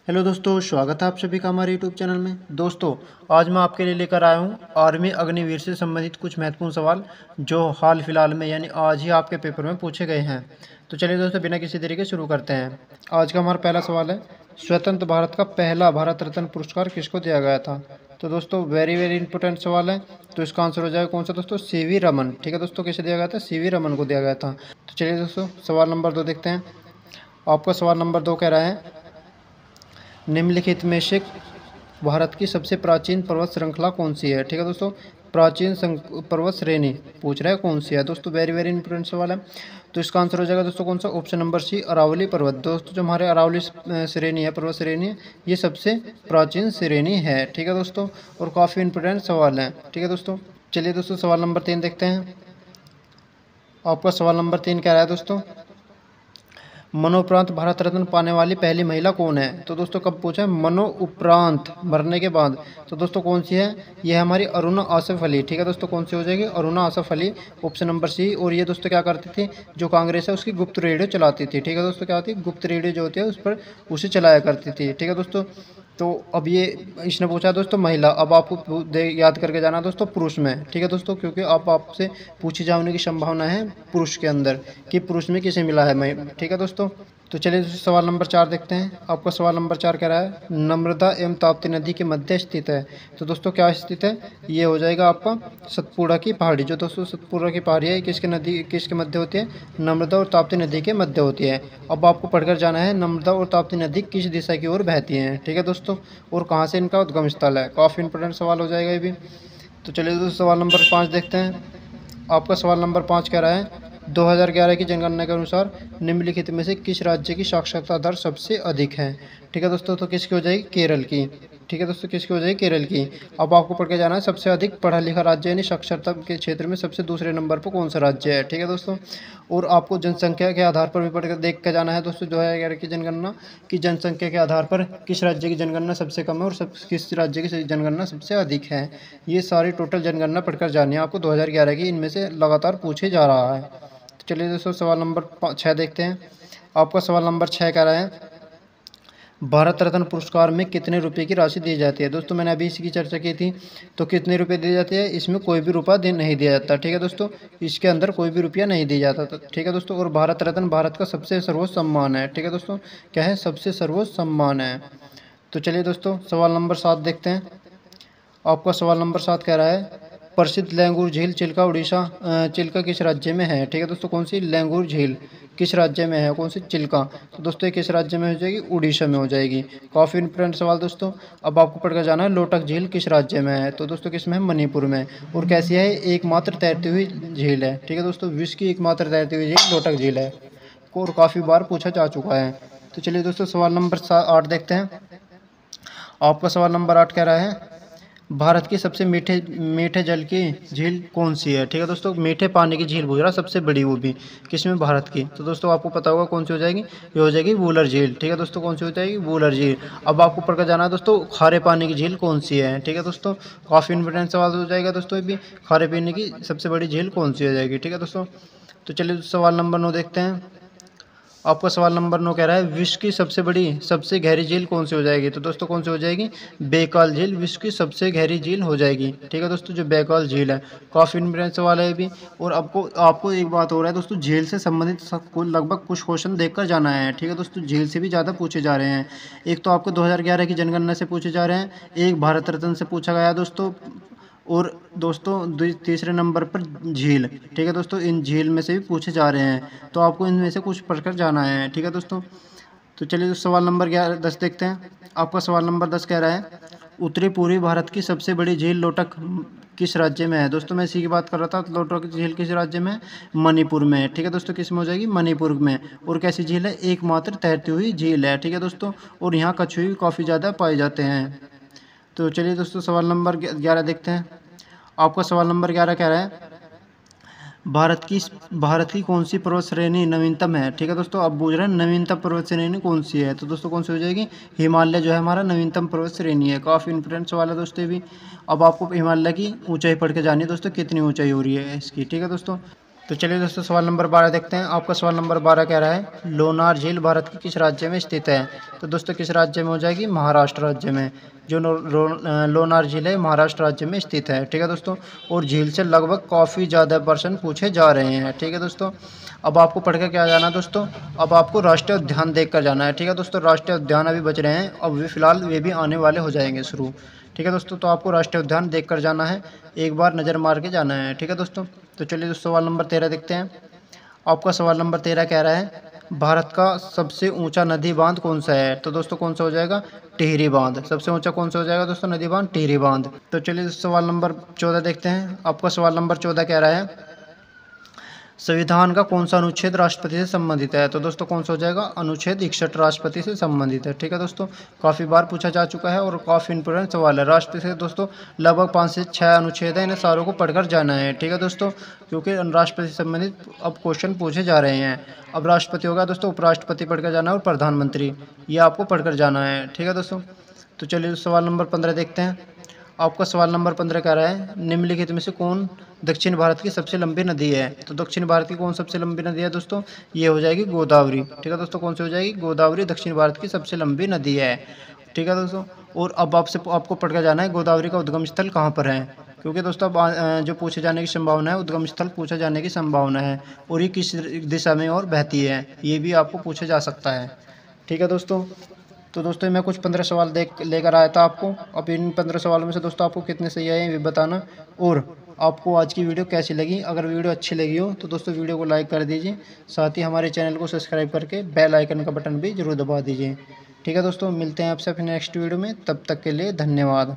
Hello दोस्तों, स्वागत है आप सभी का हमारे यूट्यूब चैनल में। दोस्तों, आज मैं आपके लिए लेकर आया हूं आर्मी अग्निवीर से संबंधित कुछ महत्वपूर्ण सवाल जो हाल फिलहाल में यानी आज ही आपके पेपर में पूछे गए हैं। तो चलिए दोस्तों, बिना किसी देरी के शुरू करते हैं। आज का हमारा पहला सवाल है, स्वतंत्र भारत का पहला भारत रत्न पुरस्कार किसको दिया गया था? तो दोस्तों, वेरी वेरी इंपॉर्टेंट सवाल है। तो इसका आंसर हो जाएगा कौन सा दोस्तों? सीवी रमन। ठीक है दोस्तों, किसे दिया गया था? सीवी रमन को दिया गया था। तो चलिए दोस्तों, सवाल नंबर 2 देखते हैं। आपका सवाल नंबर 2 कह रहा है, निम्नलिखित में से भारत की सबसे प्राचीन पर्वत श्रृंखला कौन सी है? ठीक है दोस्तों, प्राचीन पर्वत श्रेणी पूछ रहा है कौन सी है। दोस्तों, वेरी वेरी इंपॉर्टेंट सवाल है। तो इसका आंसर हो जाएगा दोस्तों कौन सा? ऑप्शन नंबर सी, अरावली पर्वत। दोस्तों, जो हमारे अरावली श्रेणी है, पर्वत श्रेणी है, ये सबसे प्राचीन श्रेणी है। ठीक है दोस्तों, और काफ़ी इंपॉर्टेंट सवाल है। ठीक है दोस्तों, चलिए दोस्तों, सवाल नंबर 3 देखते हैं। आपका सवाल नंबर 3 कह रहा है दोस्तों, मरणोपरांत भारत रत्न पाने वाली पहली महिला कौन है? तो दोस्तों, कब पूछा है? मरणोपरांत, मरने के बाद। तो दोस्तों, कौन सी है? ये है हमारी अरुणा आसफ अली। ठीक है दोस्तों, कौन सी हो जाएगी? Aruna Asaf Ali, option number C. और ये दोस्तों क्या करती थी? जो कांग्रेस है उसकी गुप्त रेडियो चलाती थी। ठीक है दोस्तों, क्या होती है? गुप्त रेडियो जो होती है उस पर उसे चलाया करती थी। ठीक है दोस्तों, तो अब ये इसने पूछा है दोस्तों महिला। अब आपको याद करके जाना दोस्तों पुरुष में। ठीक है दोस्तों, क्योंकि आपसे पूछी जाने की संभावना है पुरुष के अंदर कि पुरुष में किसे मिला है। ठीक है दोस्तों, तो चलिए सवाल नंबर 4 देखते हैं। आपका सवाल नंबर 4 कह रहा है, नर्मदा एवं ताप्ती नदी के मध्य स्थित है। तो दोस्तों, क्या स्थित है? ये हो जाएगा आपका सतपुड़ा की पहाड़ी। जो दोस्तों सतपुड़ा की पहाड़ी है, किसके नदी किसके मध्य होती है? नर्मदा और ताप्ती नदी के मध्य होती है। अब आपको पढ़कर जाना है नर्मदा और ताप्ती नदी किस दिशा की ओर बहती हैं। ठीक है दोस्तों, और कहाँ से इनका उद्गम स्थल है। काफ़ी इंपॉर्टेंट सवाल हो जाएगा ये भी। तो चलिए दोस्तों, सवाल नंबर 5 देखते हैं। आपका सवाल नंबर 5 कह रहा है, 2011 की जनगणना के अनुसार निम्नलिखित में से किस राज्य की साक्षरता दर सबसे अधिक है? ठीक है दोस्तों, तो किसकी हो जाएगी? केरल की। ठीक है दोस्तों, किसकी हो जाएगी? केरल की। अब आपको पढ़ के जाना है सबसे अधिक पढ़ा लिखा राज्य यानी साक्षरता के क्षेत्र में सबसे दूसरे नंबर पर कौन सा राज्य है। ठीक है दोस्तों, और आपको जनसंख्या के आधार पर भी पढ़ कर देख के जाना है दोस्तों 2011 की जनगणना की जनसंख्या के आधार पर किस राज्य की जनगणना सबसे कम है और किस राज्य की जनगणना सबसे अधिक है। ये सारी टोटल जनगणना पढ़कर जानी है आपको 2011 की, इनमें से लगातार पूछे जा रहा है। चलिए दोस्तों, सवाल नंबर 6 देखते हैं। आपका सवाल नंबर 6 कह रहा है, भारत रत्न पुरस्कार में कितने रुपए की राशि दी जाती है? दोस्तों, मैंने अभी इसकी चर्चा की थी। तो कितने रुपए दी जाती है? इसमें कोई भी रुपया नहीं दिया जाता। ठीक है दोस्तों, इसके अंदर कोई भी रुपया नहीं दिया जाता। ठीक है दोस्तों, और भारत रत्न भारत का सबसे सर्वोच्च सम्मान है। ठीक है दोस्तों, क्या है? सबसे सर्वोच्च सम्मान है। तो चलिए दोस्तों, सवाल नंबर 7 देखते हैं। आपका सवाल नंबर 7 कह रहा है, प्रसिद्ध लैंगूर झील चिल्का उड़ीसा चिल्का किस राज्य में है? ठीक है दोस्तों, कौन सी? लैंगूर झील किस राज्य में है? कौन सी? चिल्का। तो दोस्तों, ये किस राज्य में हो जाएगी? उड़ीसा में हो जाएगी। काफ़ी इंपॉर्टेंट सवाल दोस्तों। अब आपको पढ़कर जाना है, लोटक झील किस राज्य में है? तो दोस्तों, किस में है? मणिपुर में। और कैसी है? एकमात्र तैरती हुई झील है। ठीक है दोस्तों, विश्व की एकमात्र तैरती हुई झील लोटक झील है और काफ़ी बार पूछा जा चुका है। तो चलिए दोस्तों, सवाल नंबर 8 देखते हैं। आपका सवाल नंबर 8 कह रहा है, भारत की सबसे मीठे मीठे जल की झील कौन सी है? ठीक है दोस्तों, मीठे पानी की झील पूछ रहा, सबसे बड़ी, वो भी किसमें? भारत की। तो दोस्तों, आपको पता होगा कौन सी हो जाएगी? ये हो जाएगी वूलर झील। ठीक है दोस्तों, कौन सी हो जाएगी? वूलर झील। अब आपको पढ़कर जाना है दोस्तों, खारे पानी की झील कौन सी है? ठीक है दोस्तों, काफ़ी इंपॉर्टेंट सवाल हो जाएगा दोस्तों ये भी। खारे पानी की सबसे बड़ी झील कौन सी हो जाएगी? ठीक है दोस्तों, तो चलिए सवाल नंबर 9 देखते हैं। आपका सवाल नंबर 9 कह रहा है, विश्व की सबसे बड़ी सबसे गहरी झील कौन सी हो जाएगी? तो दोस्तों, कौन सी हो जाएगी? बैकाल झील विश्व की सबसे गहरी झील हो जाएगी। ठीक है दोस्तों, जो बैकाल झील है। काफ़ी इंपॉर्टेंट सवाल है ये भी। और आपको आपको एक बात हो रहा है दोस्तों, झील से संबंधित सबको लगभग कुछ क्वेश्चन देखकर जाना है। ठीक है दोस्तों, झील से भी ज़्यादा पूछे जा रहे हैं। एक तो आपको 2011 की जनगणना से पूछे जा रहे हैं, एक भारत रत्न से पूछा गया दोस्तों, और दोस्तों तीसरे नंबर पर झील। ठीक है दोस्तों, इन झील में से भी पूछे जा रहे हैं, तो आपको इनमें से कुछ पढ़कर जाना है। ठीक है दोस्तों, तो चलिए सवाल नंबर 10 देखते हैं। आपका सवाल नंबर 10 कह रहा है, उत्तरी पूर्वी भारत की सबसे बड़ी झील लोटक किस राज्य में है? दोस्तों, मैं इसी की बात कर रहा था। लोटक झील किस राज्य में है? मणिपुर में। ठीक है दोस्तों, किस में हो जाएगी? मणिपुर में। और कैसी झील है? एकमात्र तैरती हुई झील है। ठीक है दोस्तों, और यहाँ कछुए भी काफ़ी ज़्यादा पाए जाते हैं। तो चलिए दोस्तों, सवाल नंबर 11 देखते हैं। आपका सवाल नंबर 11 कह रहा है, भारत की कौन सी पर्वत श्रेणी नवीनतम है? ठीक है दोस्तों, अब पूछ रहे हैं नवीनतम पर्वत श्रेणी कौन सी है? तो दोस्तों, कौन सी हो जाएगी? हिमालय जो है हमारा नवीनतम पर्वत श्रेणी है। काफ़ी इंपॉर्टेंट सवाल है दोस्तों ये भी। अब आपको हिमालय की ऊंचाई पढ़ के जानी है दोस्तों, कितनी ऊंचाई हो रही है इसकी। ठीक है दोस्तों, तो चलिए दोस्तों सवाल नंबर 12 देखते हैं। आपका सवाल नंबर 12 कह रहा है लोनार झील भारत के किस राज्य में स्थित है। तो दोस्तों किस राज्य में हो जाएगी, महाराष्ट्र राज्य में। जो लोनार झील है महाराष्ट्र राज्य में स्थित है, ठीक है दोस्तों। और झील से लगभग काफ़ी ज़्यादा प्रश्न पूछे जा रहे हैं, ठीक है दोस्तों। अब आपको पढ़ के क्या जाना है दोस्तों, अब आपको राष्ट्रीय उद्यान देख कर जाना है, ठीक है दोस्तों। राष्ट्रीय उद्यान अभी बच रहे हैं, अब वे फिलहाल वे भी आने वाले हो जाएंगे शुरू, ठीक है दोस्तों। तो आपको राष्ट्रीय उद्यान देख कर जाना है, एक बार नज़र मार के जाना है, ठीक है दोस्तों। तो चलिए दोस्तों सवाल नंबर 13 देखते हैं। आपका सवाल नंबर 13 कह रहा है भारत का सबसे ऊंचा नदी बांध कौन सा है। तो दोस्तों कौन सा हो जाएगा, टिहरी बांध। सबसे ऊंचा कौन सा हो जाएगा दोस्तों, नदी बांध टिहरी बांध। तो चलिए सवाल नंबर 14 देखते हैं। आपका सवाल नंबर 14 कह रहा है संविधान का कौन सा अनुच्छेद राष्ट्रपति से संबंधित है। तो दोस्तों कौन सा हो जाएगा, अनुच्छेद 61 राष्ट्रपति से संबंधित है, ठीक है दोस्तों। काफ़ी बार पूछा जा चुका है और काफ़ी इंपॉर्टेंट सवाल है। राष्ट्रपति से दोस्तों लगभग 5 से 6 अनुच्छेद हैं, इन्हें सारों को पढ़कर जाना है, ठीक है दोस्तों। क्योंकि राष्ट्रपति से संबंधित अब क्वेश्चन पूछे जा रहे हैं। अब राष्ट्रपति होगा दोस्तों, उपराष्ट्रपति पढ़कर जाना है और प्रधानमंत्री, ये आपको पढ़कर जाना है, ठीक है दोस्तों। तो चलिए सवाल नंबर 15 देखते हैं। आपका सवाल नंबर 15 कह रहा है निम्नलिखित में से कौन दक्षिण भारत की सबसे लंबी नदी है। तो दक्षिण भारत की कौन सबसे लंबी नदी है दोस्तों, ये हो जाएगी गोदावरी, ठीक है दोस्तों। कौन सी हो जाएगी, गोदावरी दक्षिण भारत की सबसे लंबी नदी है, ठीक है दोस्तों। और अब आपको पढ़ कर जाना है गोदावरी का उद्गम स्थल कहाँ पर है। क्योंकि दोस्तों अब जो पूछे जाने की संभावना है, उद्गम स्थल पूछे जाने की संभावना है, और ये किस दिशा में और बहती है, ये भी आपको पूछा जा सकता है, ठीक है दोस्तों। तो दोस्तों मैं कुछ 15 सवाल लेकर आया था आपको। अब इन 15 सवालों में से दोस्तों आपको कितने सही आए ये बताना। और आपको आज की वीडियो कैसी लगी, अगर वीडियो अच्छी लगी हो तो दोस्तों वीडियो को लाइक कर दीजिए, साथ ही हमारे चैनल को सब्सक्राइब करके बेल आइकन का बटन भी ज़रूर दबा दीजिए, ठीक है दोस्तों। मिलते हैं आपसे अपने नेक्स्ट वीडियो में, तब तक के लिए धन्यवाद।